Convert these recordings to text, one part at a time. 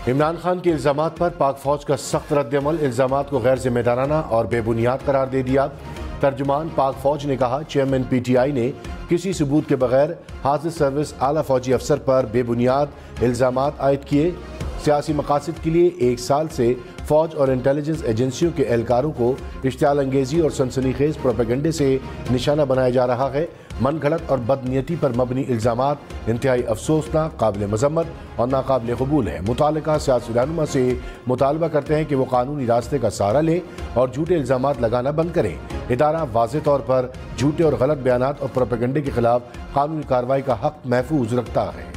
इमरान खान के इल्ज़ामात पर पाक फौज का सख्त रद्दअमल, इल्ज़ामात को गैर जिम्मेदाराना और बेबुनियाद करार दे दिया। तर्जुमान पाक फौज ने कहा, चेयरमैन PTI ने किसी सबूत के बगैर हाजिर सर्विस आला फौजी अफसर पर बेबुनियाद इल्ज़ामात आयद किए। सियासी मकासद के लिए 1 साल से फौज और इंटेलिजेंस एजेंसियों के एहलकारों को इश्तियाल अंगेजी और सनसनीखेज प्रोपेगेंडे से निशाना बनाया जा रहा है। मन घड़त और बदनीयती पर मबनी इल्ज़ामात इंतहाई अफसोसनाक, काबिल मजम्मत और नाकाबिल कबूल है। मुतालिका सियासी रहनुमा से मुतालबा करते हैं कि वो कानूनी रास्ते का सहारा लें और झूठे इल्ज़ामात लगाना बंद करें। इदारा वाज़ेह तौर पर झूठे और गलत बयानात और प्रोपेगेंडे के खिलाफ कानूनी कार्रवाई का हक महफूज रखता है।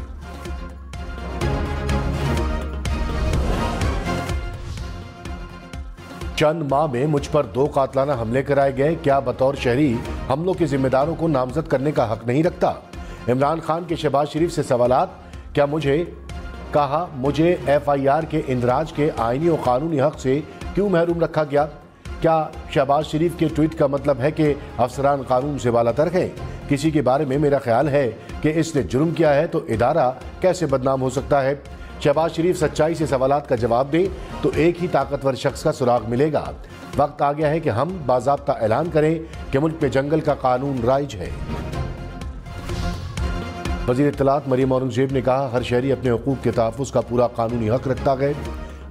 चंद माह में मुझ पर 2 कातलाना हमले कराए गए, क्या बतौर शहरी हमलों के जिम्मेदारों को नामजद करने का हक नहीं रखता? इमरान खान के शहबाज शरीफ से सवालात, क्या मुझे FIR के इंदराज के आईनी और कानूनी हक से क्यों महरूम रखा गया? क्या शहबाज शरीफ के ट्वीट का मतलब है कि अफसरान कानून से बालातर हैं? किसी के बारे में मेरा ख्याल है कि इसने जुर्म किया है तो इदारा कैसे बदनाम हो सकता है? शहबाज शरीफ सच्चाई से सवालात का जवाब दे तो एक ही ताकतवर शख्स का सुराग मिलेगा। वक्त आ गया है कि हम बाज़ाब्ता ऐलान करें कि मुल्क में जंगल का कानून राइज है। वज़ीर इत्तलात मरियम औरंगज़ेब ने कहा, हर शहरी अपने हुकूक के तहफ़्फ़ुज़ का पूरा कानूनी हक रखता है।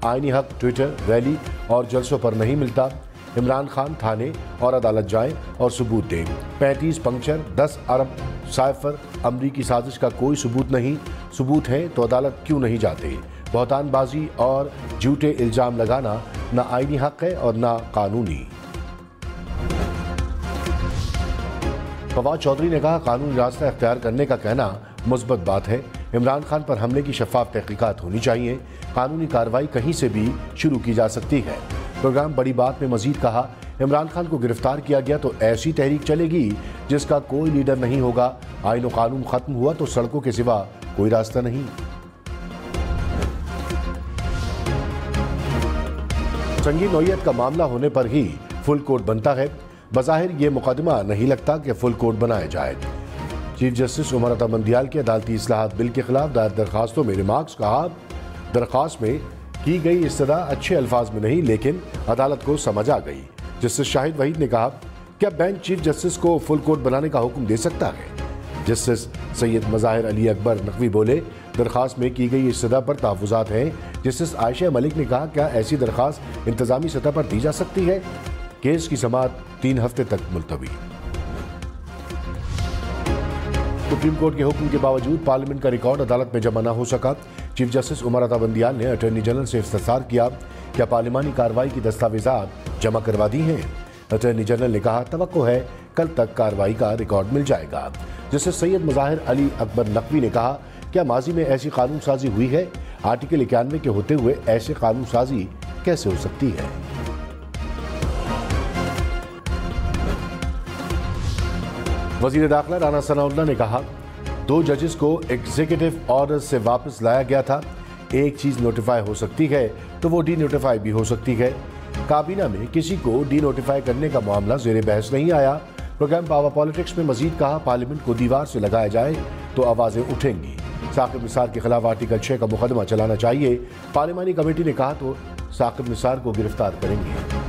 आईनी हक ट्विटर, रैली और जलसों पर नहीं मिलता। इमरान खान थाने और अदालत जाएं और सबूत दें। 35 पंक्चर, 10 अरब साइफर, अमरीकी साजिश का कोई सबूत नहीं। सबूत है तो अदालत क्यों नहीं जाते? बहतानबाजी और झूठे इल्ज़ाम लगाना ना आईनी हक है और ना कानूनी। फवाद चौधरी ने कहा, कानूनी रास्ता इख्तियार करने का कहना मुस्बत बात है। इमरान खान पर हमले की शफाफ तहकीकात होनी चाहिए। कानूनी कार्रवाई कहीं से भी शुरू की जा सकती है। प्रोग्राम बड़ी बात में मजीद कहा, इमरान खान को गिरफ्तार किया गया तो ऐसी तहरीक चलेगी जिसका कोई लीडर नहीं होगा। आईन और कानून खत्म हुआ तो सड़कों के सिवा कोई रास्ता नहीं। संगीन नौयत का मामला होने पर ही फुल कोर्ट बनता है। बज़ाहिर ये मुकदमा नहीं लगता कि फुल कोर्ट बनाया जाए। चीफ जस्टिस उमर अता बंदियाल के अदालती इस्लाहात बिल के खिलाफ दायर दरखास्तों में रिमार्क्स कहा, दरखास्त में की गई इस्तदा अच्छे अल्फाज में नहीं लेकिन अदालत को समझ आ गई। जस्टिस शाहिद वहीद ने कहा, क्या बेंच चीफ जस्टिस को फुल कोर्ट बनाने का हुक्म दे सकता है? जस्टिस सैयद मज़ाहिर अली अकबर नकवी बोले, दरखास्त में की गई इस्तदा पर तहफ़्फ़ुज़ात हैं। जस्टिस आयशा मलिक ने कहा, क्या ऐसी दरखास्त इंतज़ामी सतह पर दी जा सकती है? केस की समाअत 3 हफ्ते तक मुलतवी। सुप्रीम कोर्ट के हुक्म के बावजूद पार्लियामेंट का रिकॉर्ड अदालत में जमा न हो सका। चीफ जस्टिस उमर अता बंदियाल ने अटॉर्नी जनरल से इस्तफसार किया, क्या पार्लिमानी कार्रवाई की दस्तावेजात जमा करवा दी हैं? अटॉर्नी जनरल ने कहा, तवक्को है कल तक कार्रवाई का रिकॉर्ड मिल जाएगा। जस्टिस सैयद मज़ाहिर अली अकबर नकवी ने कहा, क्या माजी में ऐसी कानून साजी हुई है? आर्टिकल 91 के होते हुए ऐसे कानून साजी कैसे हो सकती है? वज़ीर दाखिला राना सनाउल्लाह ने कहा, 2 जजेस को एग्जीक्यूटिव ऑर्डर से वापस लाया गया था। एक चीज नोटिफाई हो सकती है तो वो डी नोटिफाई भी हो सकती है। काबीना में किसी को डी नोटिफाई करने का मामला ज़ेरे बहस नहीं आया। प्रोग्राम पावर पॉलिटिक्स में मजीद कहा, पार्लियामेंट को दीवार से लगाया जाए तो आवाजें उठेंगी। साकिब निसार के खिलाफ आर्टिकल 6 का मुकदमा चलाना चाहिए। पार्लिमानी कमेटी ने कहा तो साकिब निसार को गिरफ्तार करेंगे।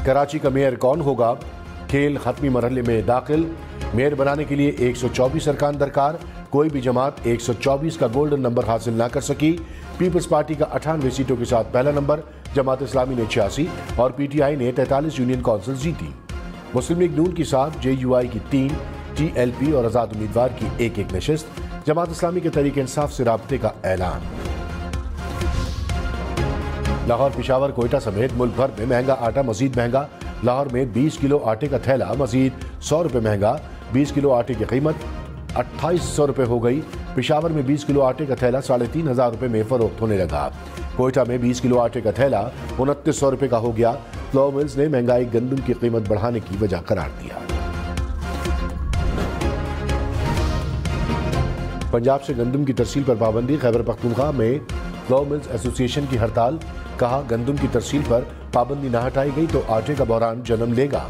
कराची का मेयर कौन होगा? खेल खत्मी मरहले में दाखिल। मेयर बनाने के लिए 124 अरकान दरकार। कोई भी जमात 124 का गोल्डन नंबर हासिल ना कर सकी। पीपल्स पार्टी का 98 सीटों के साथ पहला नंबर, जमात इस्लामी ने 86 और PTI ने 43 यूनियन काउंसिल जीती। मुस्लिम लीग नून की 7, JUI की 3, TLP और आज़ाद उम्मीदवार की 1-1 नशिस्त। जमात इस्लामी के तरीके इंसाफ से राब्ते का ऐलान। लाहौर, पेशावर, कोयटा समेत मुल्क भर में महंगा आटा मजीद महंगा। लाहौर में 20 किलो आटे का थैला मजीद 100 रुपये महंगा। 20 किलो आटे की कीमत 2800 रुपये हो गई। पेशावर में 20 किलो आटे का थैला 3500 रुपये में फरोख्त होने लगा। कोयटा में 20 किलो आटे का थैला 2900 रुपये का हो गया। फ्लोर मिल्स ने महंगाई गंदम की कीमत बढ़ाने की वजह करार दिया। पंजाब से गंदम की तरसील पर पाबंदी। खैबर पख्तूनख्वा में फ्लोर मिल्स एसोसिएशन की हड़ताल। कहा, गंदम की तरसील पर पाबंदी न हटाई गई तो आटे का बहरान जन्म लेगा।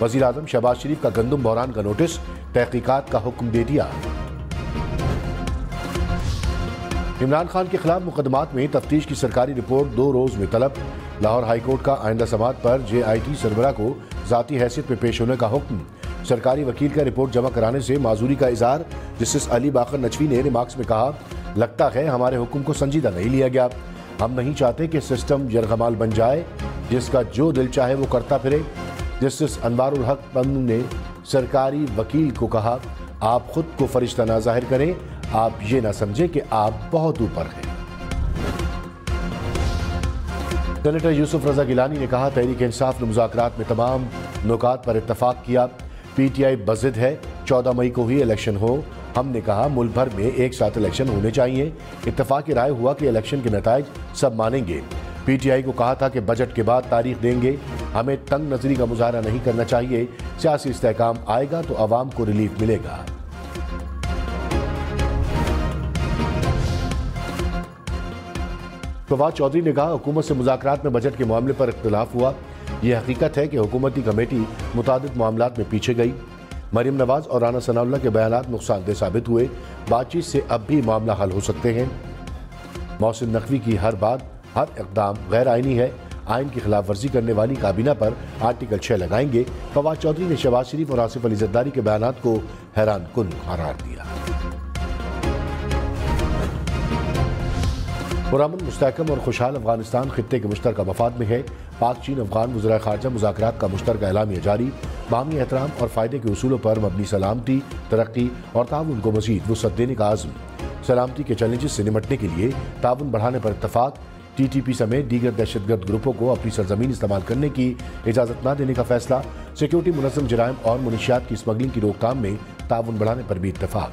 वज़ीर आज़म शहबाज शरीफ का गंदम बहरान का नोटिस, तहकीकात का हुक्म दे दिया। इमरान खान के खिलाफ मुकदमात में तफ्तीश की सरकारी रिपोर्ट 2 रोज में तलब। लाहौर हाईकोर्ट का आइंदा समात पर JIT सरबराह को ज़ाती हैसियत में पेश होने का हुक्म। सरकारी वकील का रिपोर्ट जमा कराने से माजूरी का इजहार। जस्टिस अली बाकर नचवी ने रिमार्क्स में कहा, लगता है हमारे हुक्म को संजीदा नहीं लिया गया। हम नहीं चाहते कि सिस्टम यरगमाल बन जाए, जिसका जो दिल चाहे वो करता फिरे। जस्टिस अनवारुल हक पन्नू ने सरकारी वकील को कहा, आप खुद को फरिश्ता ना जाहिर करें, आप ये ना समझें कि आप बहुत ऊपर हैं। सेनेटर यूसुफ रजा गिलानी ने कहा, तहरीक इंसाफ ने मुज़ाकरात में तमाम नुकात पर इत्तफाक किया। PTI बज़िद है 14 मई को ही इलेक्शन हो। हमने कहा मुल्क भर में एक साथ इलेक्शन होने चाहिए। इत्तफाक राय हुआ कि इलेक्शन के नताइज सब मानेंगे। PTI को कहा था कि बजट के बाद तारीख देंगे। हमें तंग नजरी का मुजाहरा नहीं करना चाहिए। सियासी इस्तेहकाम आएगा तो अवाम को रिलीफ मिलेगा। फवाद चौधरी ने कहा, हुकूमत से मुज़ाकरात में बजट के मामले पर इख्तिलाफ हुआ। यह हकीकत है कि हुकूमती कमेटी मुतादिद मामलात में पीछे गई। मरीम नवाज और राना सनाउल्लाह के बयानात नुकसानदेह साबित हुए। बातचीत से अब भी मामला हल हो सकते हैं। मोहसिन नकवी की हर बात, हर इक़दाम गैर आइनी है। आइन की खिलाफ वर्जी करने वाली काबीना पर आर्टिकल 6 लगाएंगे। फवाद चौधरी ने शहबाज शरीफ और आसिफ अली जरदारी के बयानात को हैरान कुन करार दिया। पुरअमन, मुस्तहकम और खुशहाल अफगानिस्तान खित्ते के मुश्तरका मफाद में है। पाक चीन अफगान वज़ीर ख़ारजा मुज़ाकरात का मुश्तरका एलामिया जारी। बाहमी एहतराम और फ़ायदे के उसूलों पर मबनी सलामती, तरक्की और ताउन को मज़ीद वुसअत देने का आज़म। सलामती के चैलेंजेस से निमटने के लिए ताउन बढ़ाने पर इत्तफाक। TTP समेत दीगर दहशतगर्द ग्रुपों को अपनी सरजमीन इस्तेमाल करने की इजाज़त न देने का फैसला। सिक्योरिटी, मुनज़्ज़म जराइम और मुनशियात की स्मगलिंग की रोकथाम में ताउन बढ़ाने पर भी इत्तफाक।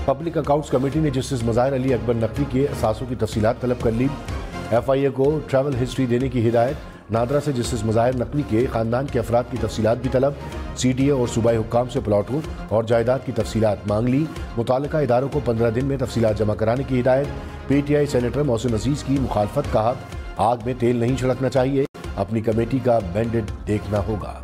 पब्लिक अकाउंट्स कमेटी ने जस्टिस मज़ाहिर अली अकबर नकवी के असासों की तफसीलात तलब कर ली। FIA को ट्रैवल हिस्ट्री देने की हिदायत। नादरा से जस्टिस मज़ाहिर नकवी के ख़ानदान के अफराद की तफसीलात भी तलब। CTA और सूबाई हुक्काम से प्लाटों और जायदाद की तफसीलात मांग ली। मुताल्लिका इदारों को 15 दिन में तफसीलात जमा कराने की हिदायत। PTI सेनेटर मोहसिन अजीज़ की मुखालफत। कहा, आग में तेल नहीं छिड़कना चाहिए, अपनी कमेटी का मैंडेट देखना होगा।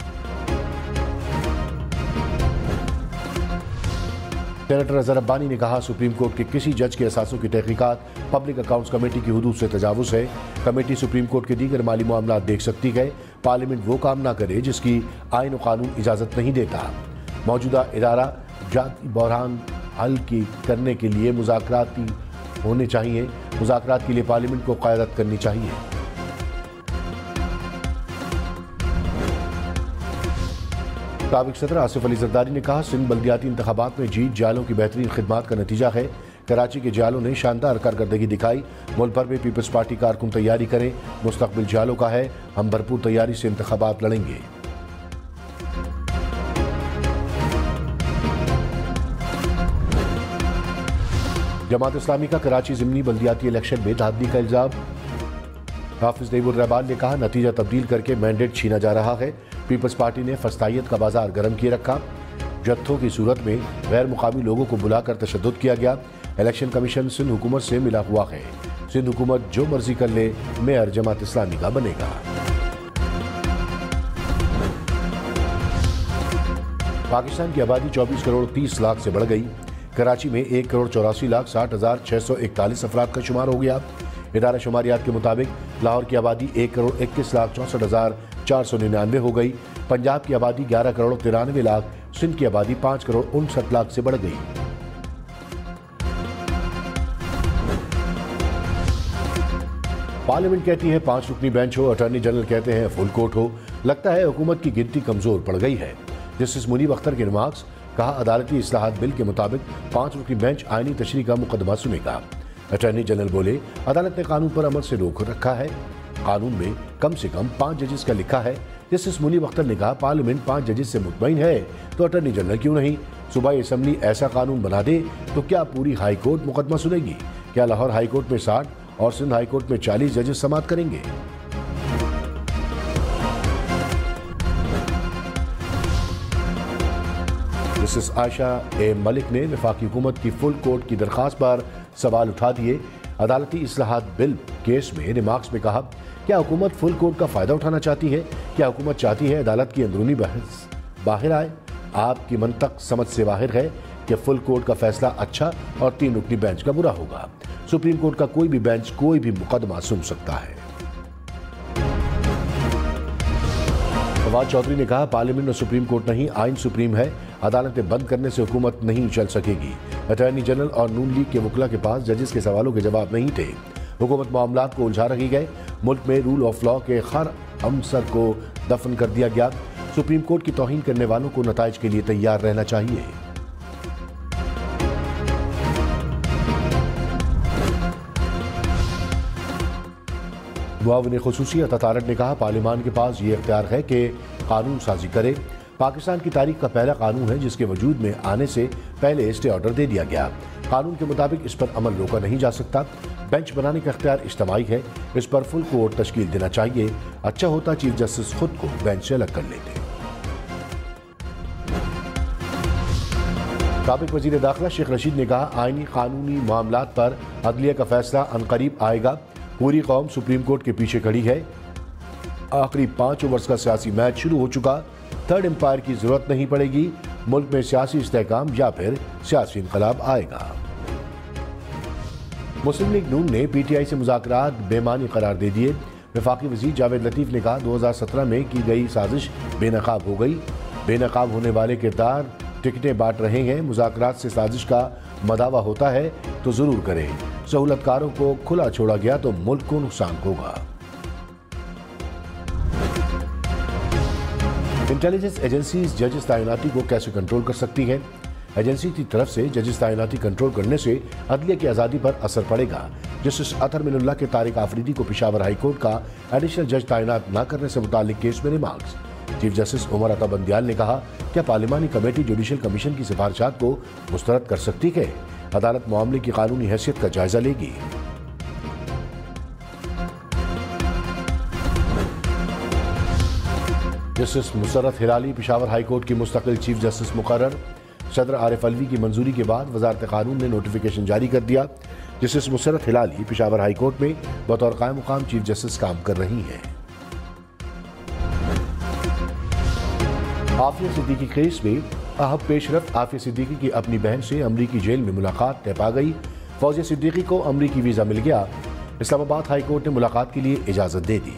सेनेटर अजहर अब्बानी ने कहा, सुप्रीम कोर्ट के किसी जज के असासों की तहकीकात पब्लिक अकाउंट्स कमेटी की हुदूद से तजावुज़ है। कमेटी सुप्रीम कोर्ट के दीगर माली मामलात देख सकती है। पार्लियामेंट वो काम ना करे जिसकी आइन और कानून इजाज़त नहीं देता। मौजूदा इदारा जाती बहरान हल करने के लिए मुज़ाकराती होने चाहिए। मुज़ाकरात के लिए पार्लियामेंट को क़यादत करनी चाहिए। साबिक़ सदर आसिफ अली जरदारी ने कहा, सिंध बल्दियाती इंतखाबात में जीत जालों की बेहतरीन खिदमात का नतीजा है। कराची के जालों ने शानदार कारकर्दगी दिखाई। मुल्क भर में पीपल्स पार्टी कारकुन तैयारी करें, मुस्तकबिल जालों का है। हम भरपूर तैयारी से इंतखाबात लड़ेंगे। जमात इस्लामी का कराची ज़िमनी बल्दियाती इलेक्शन में धांधली का इल्जाम। हाफिज नईमुर रहमान ने कहा, नतीजा तब्दील करके मैंडेट छीना जा रहा है। पीपल्स पार्टी ने फस्तायत का बाजार गर्म किए रखा। जत्थों की सूरत में गैर मुकामी लोगों को बुलाकर तशद्दुद किया गया। इलेक्शन कमीशन सिंध हुकूमत से मिला हुआ है। सिंध हुकूमत जो मर्जी कर ले, मेयर जमात इस्लामी का बनेगा। पाकिस्तान की आबादी 24 करोड़ 30 लाख से बढ़ गई। कराची में 1 करोड़ 84 लाख 60,641 अफराद का शुमार हो गया। इदारा शुमारियात के मुताबिक लाहौर की आबादी 1 करोड़ 21 लाख 64,499 हो गई। पंजाब की आबादी 11 करोड़ 93 लाख। सिंध की आबादी 5 करोड़ 59 लाख से बढ़ गई। पार्लियामेंट कहती है 5 रुकनी बेंच हो, अटॉर्नी जनरल कहते हैं फुल कोर्ट हो। लगता है हुकूमत की गिनती कमजोर पड़ गई है। जस्टिस मुनीब अख्तर के रिमार्क्स। कहा, अदालती इस्लाहात बिल के मुताबिक 5 रुकनी बेंच आईनी तशरीह का मुकदमा सुनेगा। अटॉर्नी जनरल बोले, अदालत ने कानून पर अमल से रोक रखा है। कानून में कम से कम 5 जजेस का लिखा है। जस्टिस मुनीब अख्तर ने कहा, पार्लियामेंट 5 जजेस से मुतमईन है तो अटॉर्नी जनरल क्यों नहीं? सूबाई असम्बली ऐसा कानून बना दे तो क्या पूरी हाई कोर्ट मुकदमा सुनेगी? क्या लाहौर हाई कोर्ट में 60 और सिंध हाई कोर्ट में 40 जजेस समाअत करेंगे? जस्टिस आयशा ए मलिक ने वफाकी हुकूमत की फुल कोर्ट की दरख्वास्त पर सवाल उठा दिए। अदालती इस्लाहात बिल केस में रिमार्क्स में कहा, क्या हुकूमत फुल कोर्ट का फायदा उठाना चाहती है? क्या हुकूमत चाहती है अदालत की अंदरूनी बहस बाहर आए। आपकी मंतक समझ से बाहर है कि फुल कोर्ट का फैसला अच्छा और 3 रुकनी बेंच का बुरा होगा। सुप्रीम कोर्ट का कोई भी बेंच कोई भी मुकदमा सुन सकता है। फवाद चौधरी ने कहा, पार्लियामेंट और सुप्रीम कोर्ट नहीं, आइन सुप्रीम है। अदालतें बंद करने से हुकूमत नहीं चल सकेगी। अटॉर्नी जनरल और नून लीग के वकील के पास जजेस के सवालों के जवाब नहीं थे। हुकूमत मामलात को उलझा रही है। मुल्क में रूल ऑफ लॉ के हर अंसर को दफन कर दिया गया। सुप्रीम कोर्ट की तौहीन करने वालों को नताइज के लिए तैयार रहना चाहिए। मुआविन खुसूसी अतारट ने कहा, पार्लियामान के पास ये इख्तियार है कि कानून साजी करे। पाकिस्तान की तारीख का पहला कानून है जिसके वजूद में आने से पहले स्टे ऑर्डर दे दिया गया। कानून के मुताबिक इस पर अमल रोका नहीं जा सकता। बेंच बनाने का इख्तियार इज्तिमाई है। इस पर फुल कोर्ट तश्कील देना चाहिए। अच्छा होता चीफ जस्टिस खुद को बेंच से अलग कर लेते। साबिक वजीर दाखिला शेख रशीद ने कहा, आईनी कानूनी मामलात पर अदलिया का फैसला अनकरीब आएगा। पूरी कौम सुप्रीम कोर्ट के पीछे खड़ी है। आखिरी 5 ओवर्स का सियासी मैच शुरू हो चुका। थर्ड एम्पायर की जरूरत नहीं पड़ेगी। मुल्क में सियासी इस्तेहकाम या फिर सियासी इनकलाब आएगा। मुस्लिम लीग नून ने पीटीआई से मुज़ाकरात बेमानी करार दे दिए। वफाकी वज़ीर जावेद लतीफ़ ने कहा, 2017 में की गई साजिश बेनकाब हो गई। बेनकाब होने वाले किरदार टिकटें बांट रहे हैं। मुज़ाकरात से साजिश का मदावा होता है तो जरूर करें। सहूलतकारों को खुला छोड़ा गया तो मुल्क को नुकसान होगा। इंटेलिजेंस एजेंसीज जजेस तैनाती को कैसे कंट्रोल कर सकती है? एजेंसी की तरफ से जजेस तैनाती कंट्रोल करने से अदलिया की आज़ादी पर असर पड़ेगा। जस्टिस अतहर मिनुल्लाह के तारिक आफरीदी को पेशावर हाई कोर्ट का एडिशनल जज तैनात न करने से मुताल्लिक केस में remarks. Chief justice Umar Ata Bandial ने कहा, क्या पार्लिमानी कमेटी जुडिशल कमीशन की सिफारिशात को मुस्तरद कर सकती है? अदालत मामले की कानूनी हैसियत का जायजा लेगी। Justice Musarrat Hilali Peshawar high court की मुस्तकिल चीफ जस्टिस मुकर्रर। सदर आरिफ अलवी की मंजूरी के बाद वजारत कानून ने नोटिफिकेशन जारी कर दिया। Justice Musarrat Hilali Peshawar high court में बतौर कायम मुकाम चीफ जस्टिस काम कर रही हैं। आफिया सिद्दीकी केस में अहम पेशरफ। आफिया सिद्दीकी की अपनी बहन से अमरीकी जेल में मुलाकात तय पा गई। फौजिया सिद्दीकी को अमरीकी वीजा मिल गया। इस्लामाबाद हाई कोर्ट ने मुलाकात के लिए इजाजत दे दी।